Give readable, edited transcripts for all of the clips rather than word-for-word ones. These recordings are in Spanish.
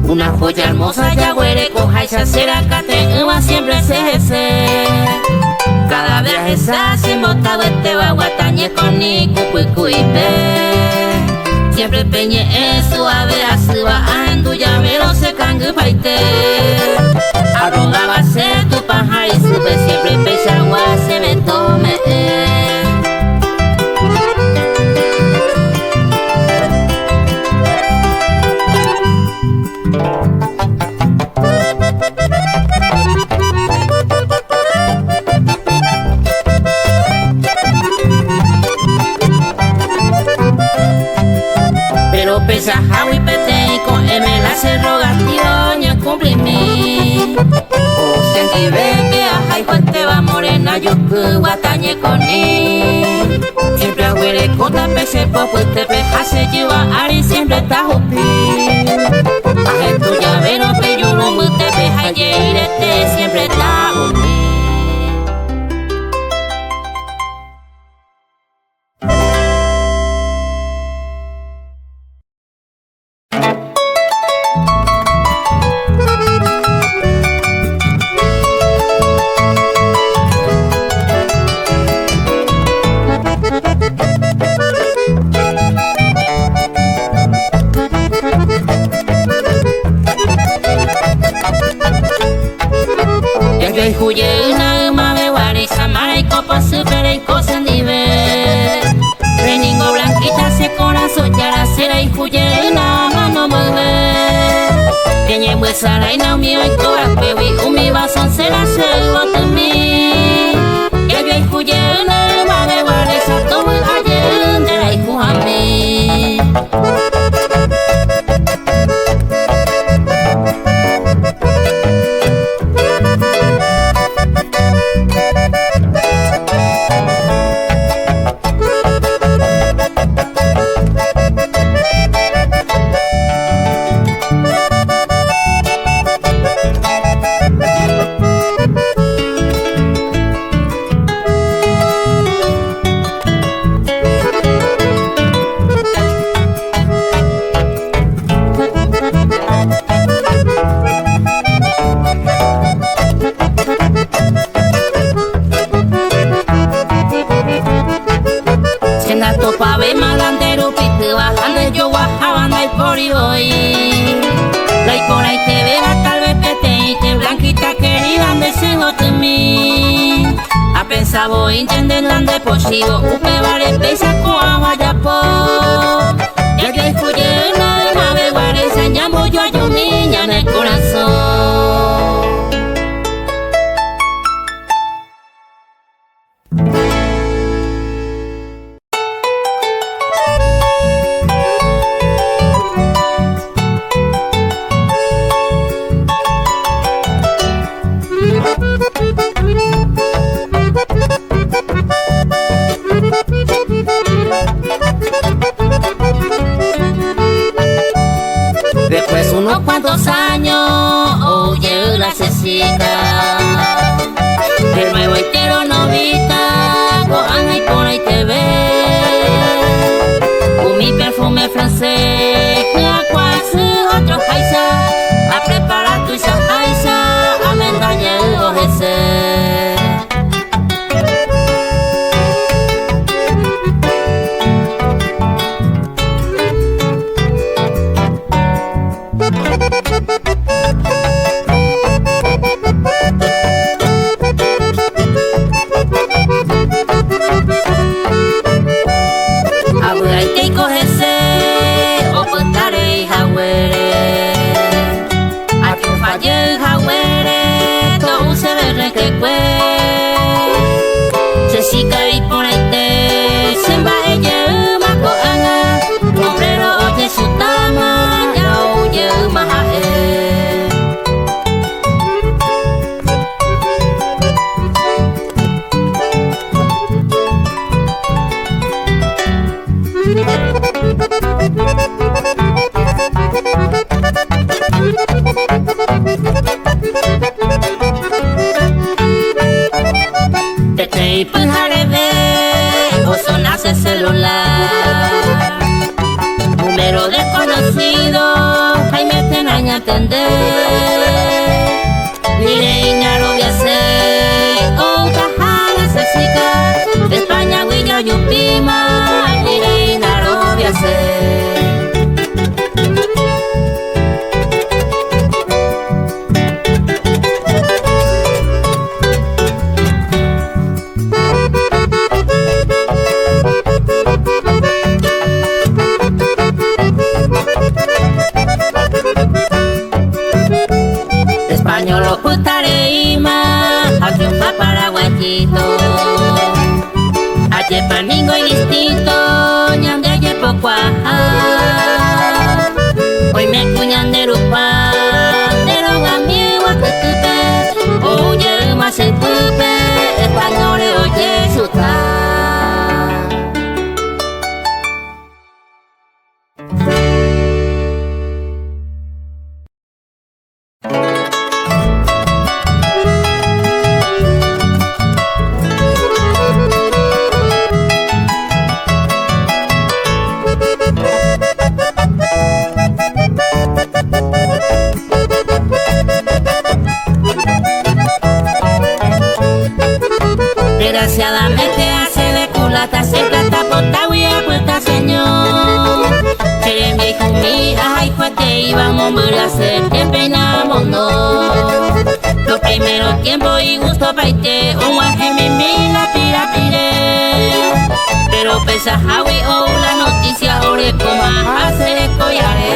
Una joya hermosa ya huele, coja y se aceracate, va siempre se. Cada viaje se hace embotado este baguatañe con ni cuicuipe. Siempre peñe en su ave a su va andu ya mero se cangue paite. Arroga va a ser tu paja y sube siempre pecha agua se me tome. Pero pesa jawi pete con la se rogatio ña cumplimi. O senti bebe a jai fuente va morena yuku guatañe coni. Siempre huele cota pese poco te peja se lleva ari siempre está jupi. Aje tu llavero pe yo no me te peja yeirete siempre está jupi. Huyena mame wari samara y copa super y cosa nivel. Reningo blanquita se corazón ya la cera y huyena mano mueve. Peñe huesara y no mío y cobra pewi umi vason cera se botumi. Ella y huyena mame wari sa todo ayer de la y jujami. Pa' ver malandero pite bajando yo guajabanda y por y voy. La y por ahí te vea tal vez pete y te blanquita querida de seno de mí. A pensar voy entender donde posible upe vale pesa coa vaya po. Ya que escuché una de nave guare enseñamos yo a yo niña en el corazón. Después unos cuantos años, oye la cecita. De nuevo entero novita, coana y por ahí te ve. Con mi perfume francés, la cual otro jaisa. A preparar tu isa jaisa, a mendaña el ojese. Abuela y cogese, o puntare y jagüere. A tu falle jagüere, todo se ve requecue. Se sica y por ahí te, se va ella maco anga. Hombrero oye su tama, ya oye majae. entender. Mire, Inaro, voy a hacer otra jala sesica. De España, Guillo, Yupima. Mire, Inaro, voy a hacer. Español putareima, aquí un paraguayito. Ayer paningo y distinto, ñandeye poco hoy me cuñan de rupa, de roga miewa que tupe. Oye, más el tupe, español oye su ta. Desgraciadamente hace de culata, siempre está portado y apuesta señor. Quieren mi mi ay fuerte y vamos a morir a hacer que peinamos no. Los primeros tiempos y gusto paite, un guaje mi la pira pire. Pero pesa Javi o la noticia ore como hacer el collaré.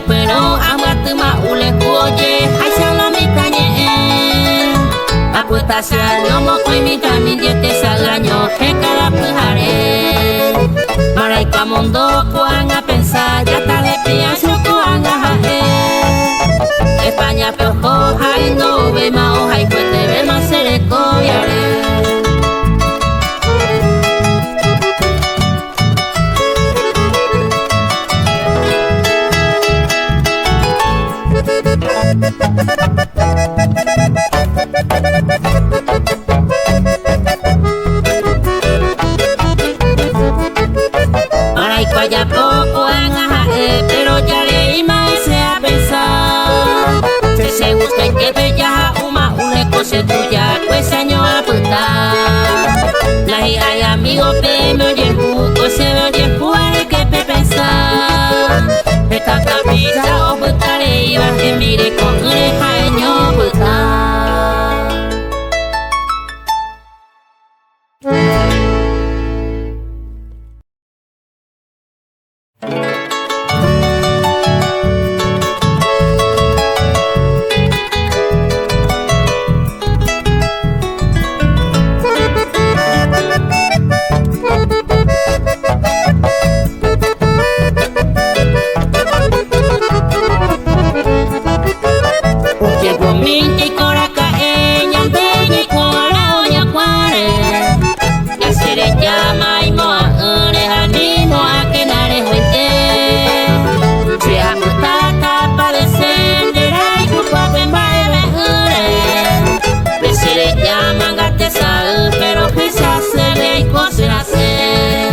Pero amate ma ule kuoye hay sala mi cañe apuesta se año mo koi mi kami diete sagaño he cada pujare para y camondo kuan a pensar ya está de pienso kuan a jaje España peojo hay no ve ma o hay cuete ve ma se le coyare. Para y cuaya poco pero ya le se a pensar. Si se gusta que bella una cosa tuya, pues año a putar. La hija y amigo pe me oye el buco, se me oye el jugar que pe pensar. Esta capilla o putaré y va que mire con oreja año putar. Pero que se hace de y cosas hacer.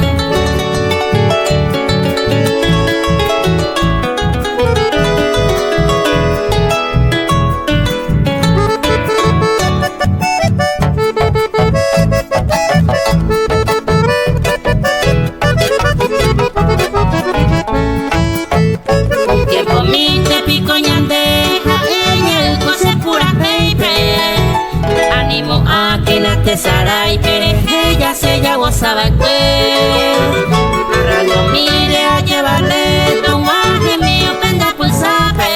Un tiempo mi te pico ñandeja en el cose pura pepe. Animo a que nate saray pereje ya se ya gozaba el cue. Radio mire a llevarle don guaje mío penda pulsape.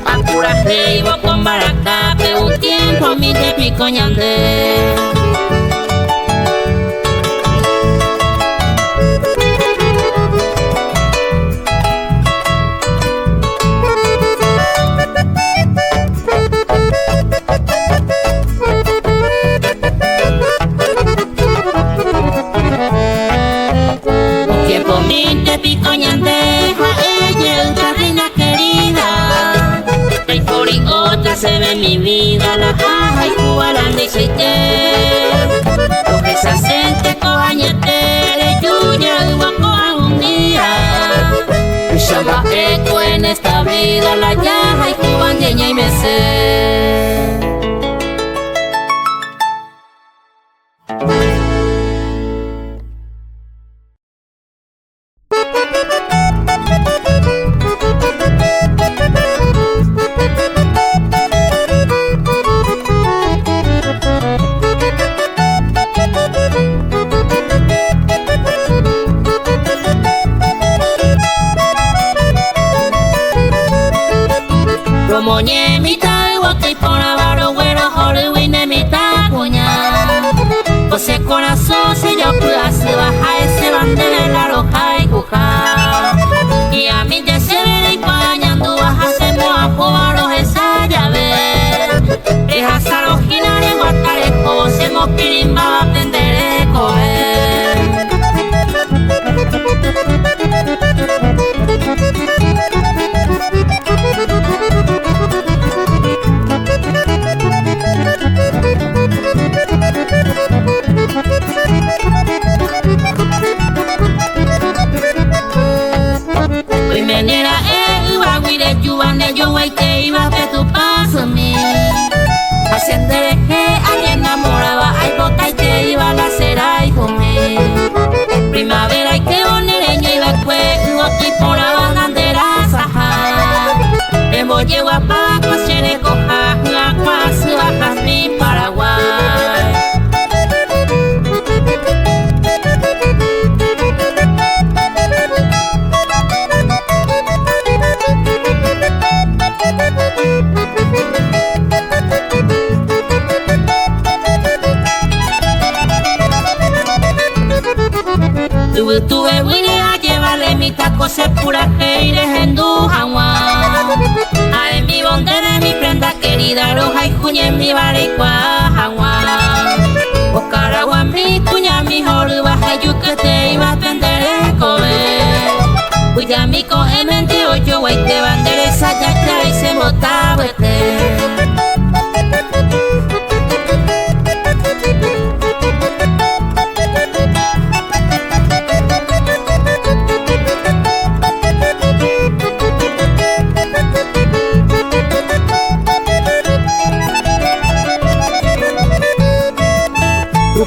A pura reibo con baracape un tiempo mi te pico ñande. esta vida la llaja y cuban yeña y mesé. Moñe mitad guaki por avaro güero Hollywood de mitad cuña. Ose corazón si yo pueda se baja ese bandera en la roja y cuja. Y a mí ya se ve y pañando baja se moja pobaro esa llave. Deja sarojina de guatarejo se moquirimba va a aprender a coger. Menera iba guire yubane yo guay que iba de tu paso mi. Ascendereje a enamoraba ay boca y te iba a la cera y comer. Primavera y que bonereña iba pues aquí por la bandera saja. En bolle guapa cochere coja la cuasi bajas mi Paraguay. Tuve Winnie a llevarle mi taco se pura que iré en Dujawa. A mi bondere mi prenda querida roja y cuña en mi baricua Jawa. Oscaragua mi cuña mi joru baja yo que te iba a atender el comer. Cuya mi coge 28 guay te bandere esa ya y se bota vete.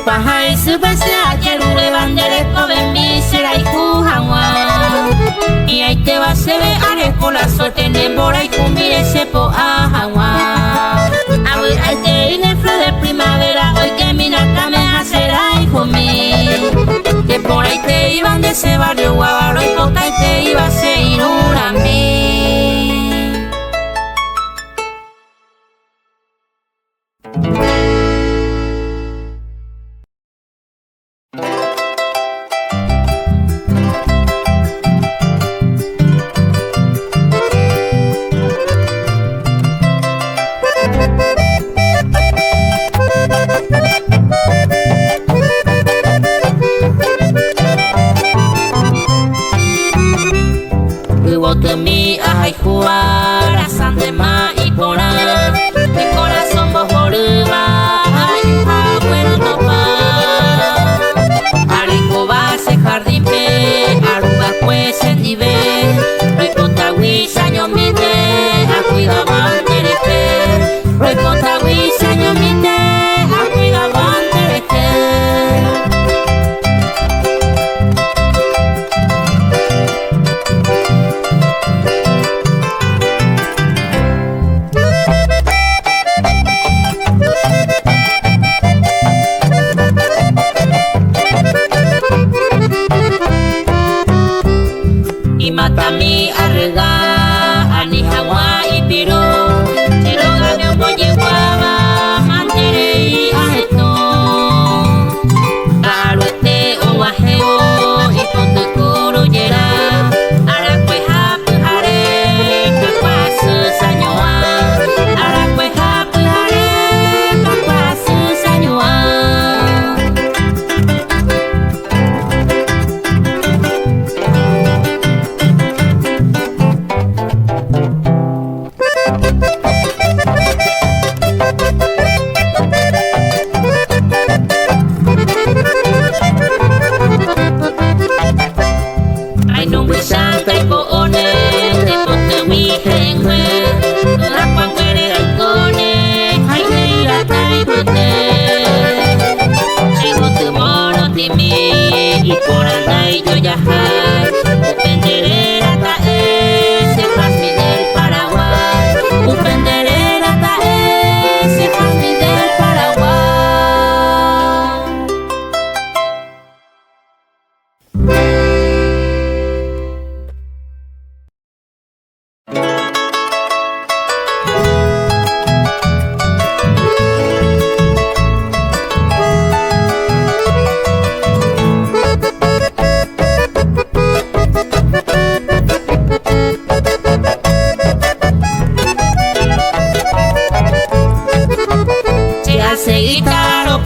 Paja y su besea que rube bandere coben mi será y cujawa. Y ahí te va se ve are por la suerte en el bora y cumire se po a jawa. A ver ahí te in el flor de primavera hoy que mi nata me hacerá hijo mío. Que por ahí te iban de ese barrio guavaro y poca y te iba a seguir a mí.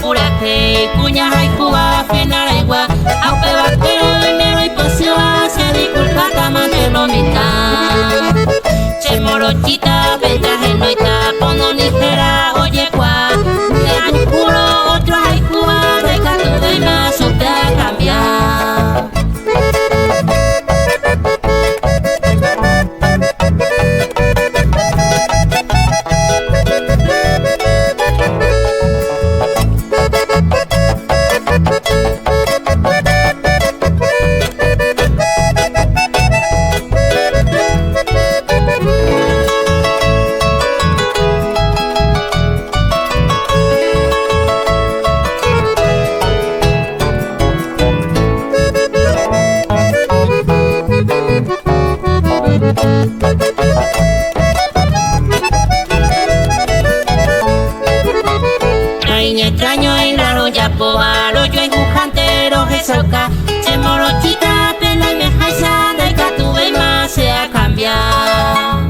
purake punya haikua final igual aupe vaquero dinero y posioa se disculpa tamante lomita che morochita ventaje no está pono ligera oye cua de tu culo otro haikua de catu de más usted cambia. Extraño y raro ya poa lo yo en jantero que soca che morochita pena y me jaisa de catuve más se ha cambiado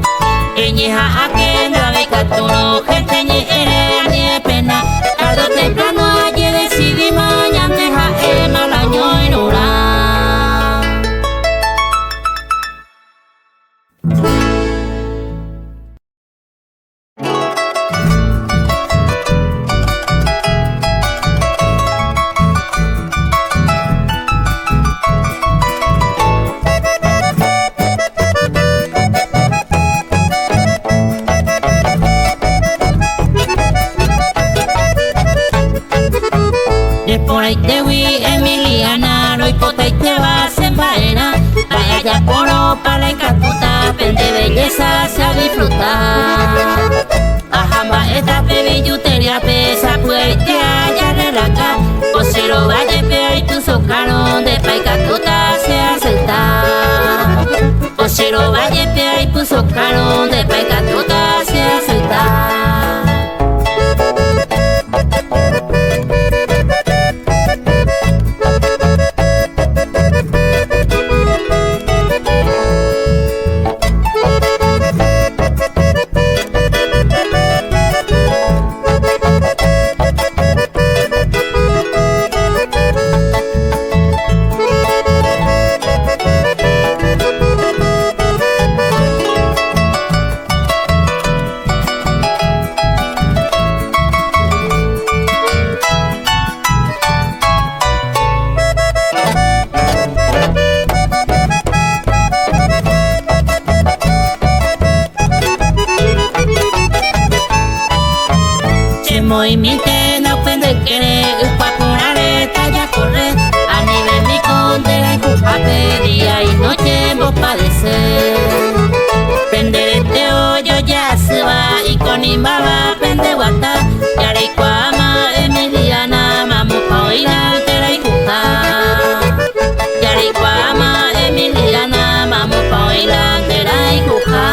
eñeja a que no de caturo gente ni ere ni pena tarde o temprano ayer decidí mañana deja el mal año en hora. Por ahí te vi Emiliana, no hipota y te vas en faena. Vaya ya poro para la catuta, vende belleza se a disfrutar. Ajamba esta bebillutería pesa, pues te haya relaca. O si lo vaya pe y tu socaron de pa y catuta se acepta. O si lo vaya pe y tu socaron de pa y catuta se acepta. Movimiento no puede querer, upapurare, talla correr, a nivel mi condena y culpable, día y noche vos padecer. Prender este hoyo ya se va y con imbaba pende guata, yare cuama Emiliana, mamu pa oír tera y juja. Yare cuama Emiliana, mamu pa oír tera y juja.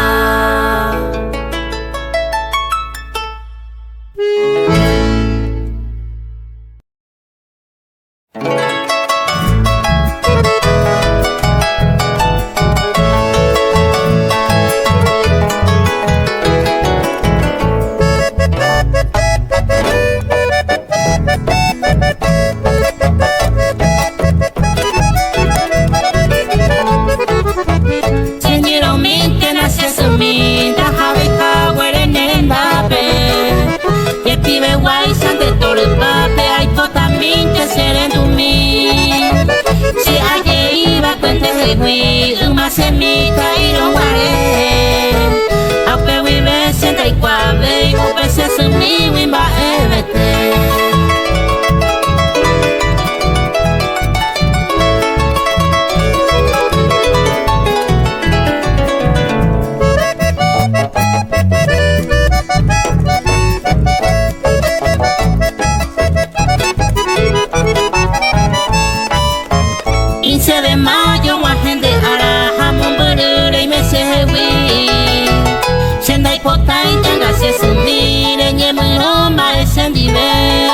Uma semita y no guaré Aupe vive sienta y cuave y upe se sumi wimba evete. De mayo, gente ara, jamón, burure y me se hui. Senda y pota y tenga se sumir, en el muromba es en dive.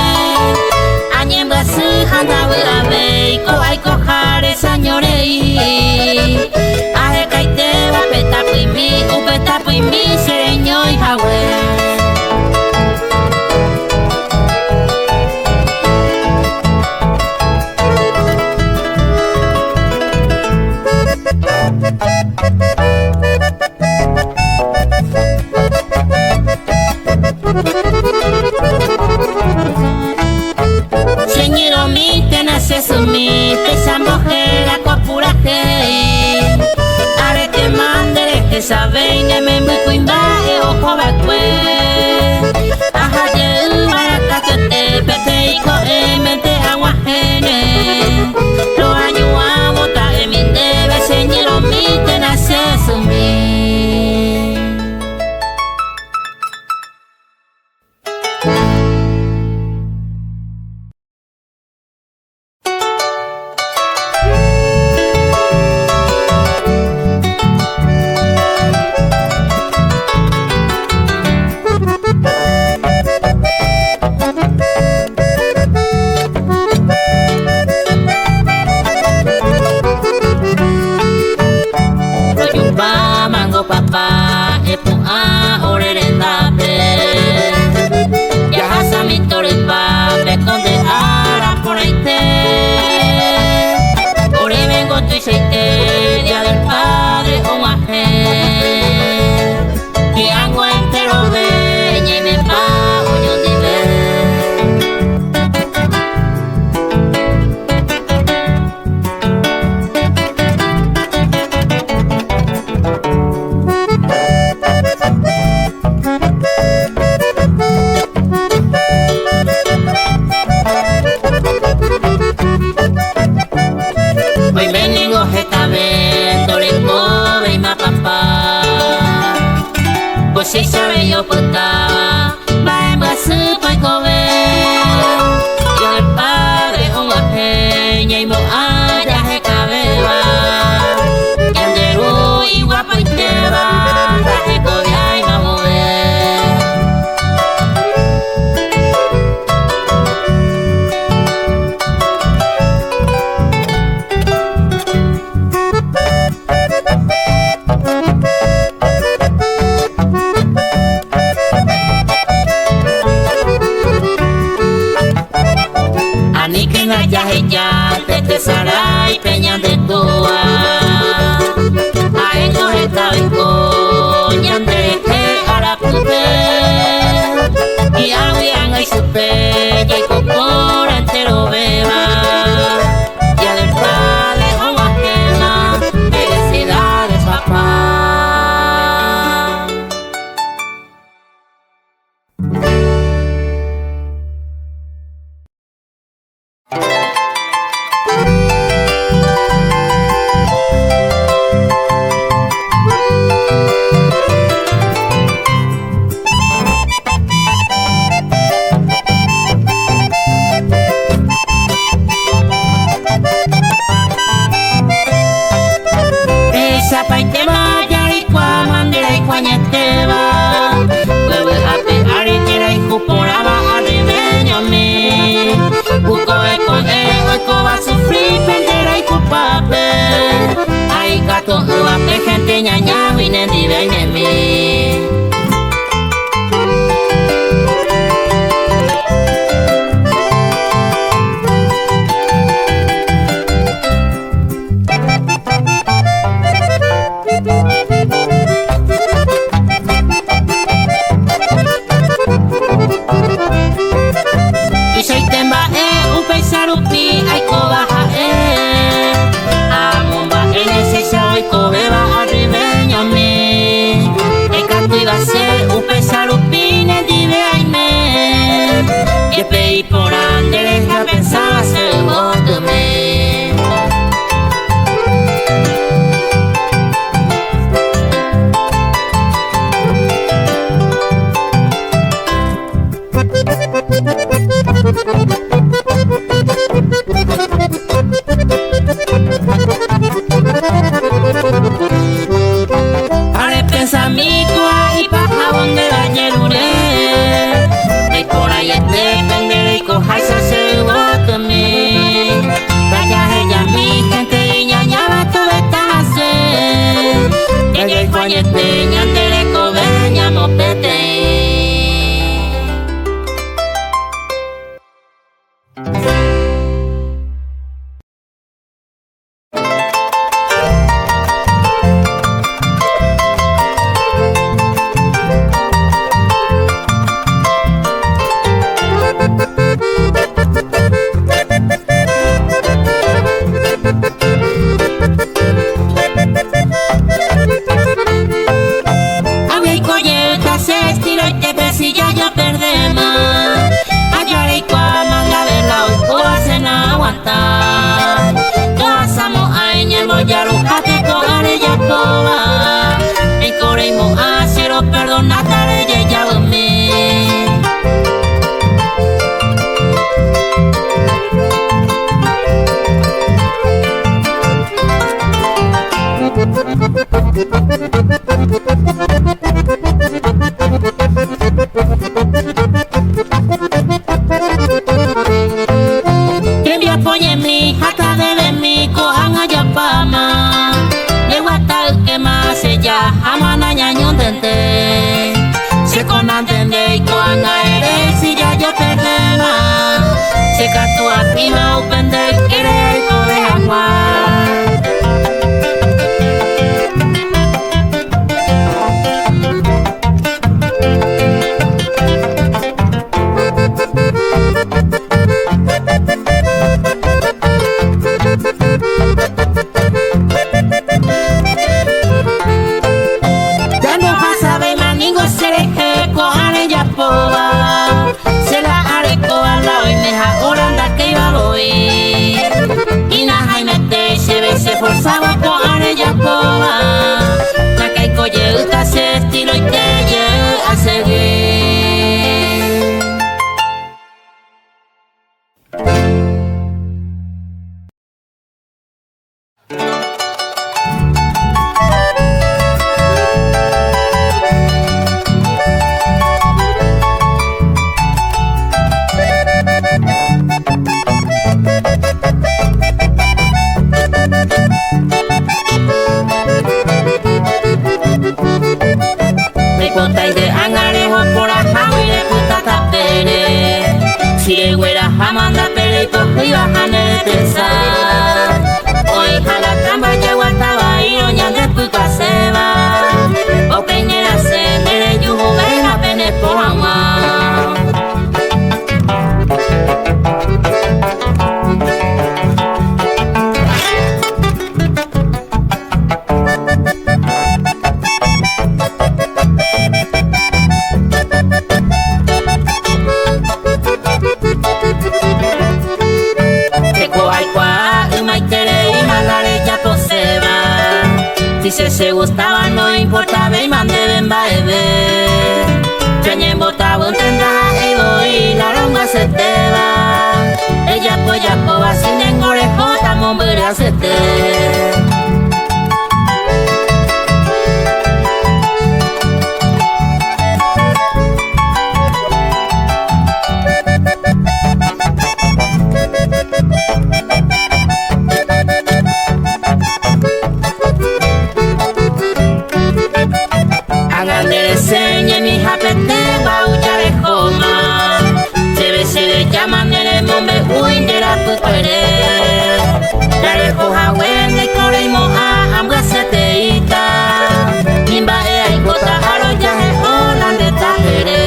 Añem gasu, handa burabe, ko ay kohare señorei. Ahe kaite va peta puimi, upeta puimi, sereño y hawe. sabe ne me muy cuimba e ojo bakwe aha je baraka te pete iko e mente agua hene lo ayuwa bota e min debe señero mi te nace sumi. Papa, epo a orerenda pe. Ya hasa mi torepa, me conde ara por ahí te. Ore vengo tu aceite, día del padre o maje. Y hago entero ve, y me pa o yo dile. Si sabe yo putaba, va en brazo pa' comer. Yo el padre un ajeña y mo allá je cabeba. Y anderu y guapa y teba, la je cobia y ma mover. Ya te sarai peña de toa a ego esta vengo ñande que ara pude y aguian ay supe y cocora entero beba ya del padre o ajena felicidades papá. Ay gato uape gente ñaña vine di venemi. Y se temba un paisarupi ay cobaja cobeba arribeño me el canto iba a ser un pesarupine dive aime y pei por ande ya pensaba ser voto me Are pensamiento ahí pa' jabón de bañerure de por ahí depende y coja esa seguro me vaya ella mi gente y ñañaba todo esta hacer ella y juañete ñandere cobeña mopete. tu activa upende querer de agua. Forzaba con arella coba, la que coye ese estilo y te lleva a seguir. Amanda Peleito y bajane tesa. Hoy jala tamba yaguataba y doña de puta seba. O peñera se nere yuhu vena pene por agua. Si se gustaba no importaba y mande ven baebe. Chañen botaba un tendaje y la ronga se te va. Ella polla coba sin engorejota mombera se te. Enseñe mi japete bauchare joma. Se le llaman el mombe uy de la putere. La rejo hawen de corimo a ambas seteita. Nimba e aikota aro yaje olan de tajere.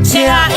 Será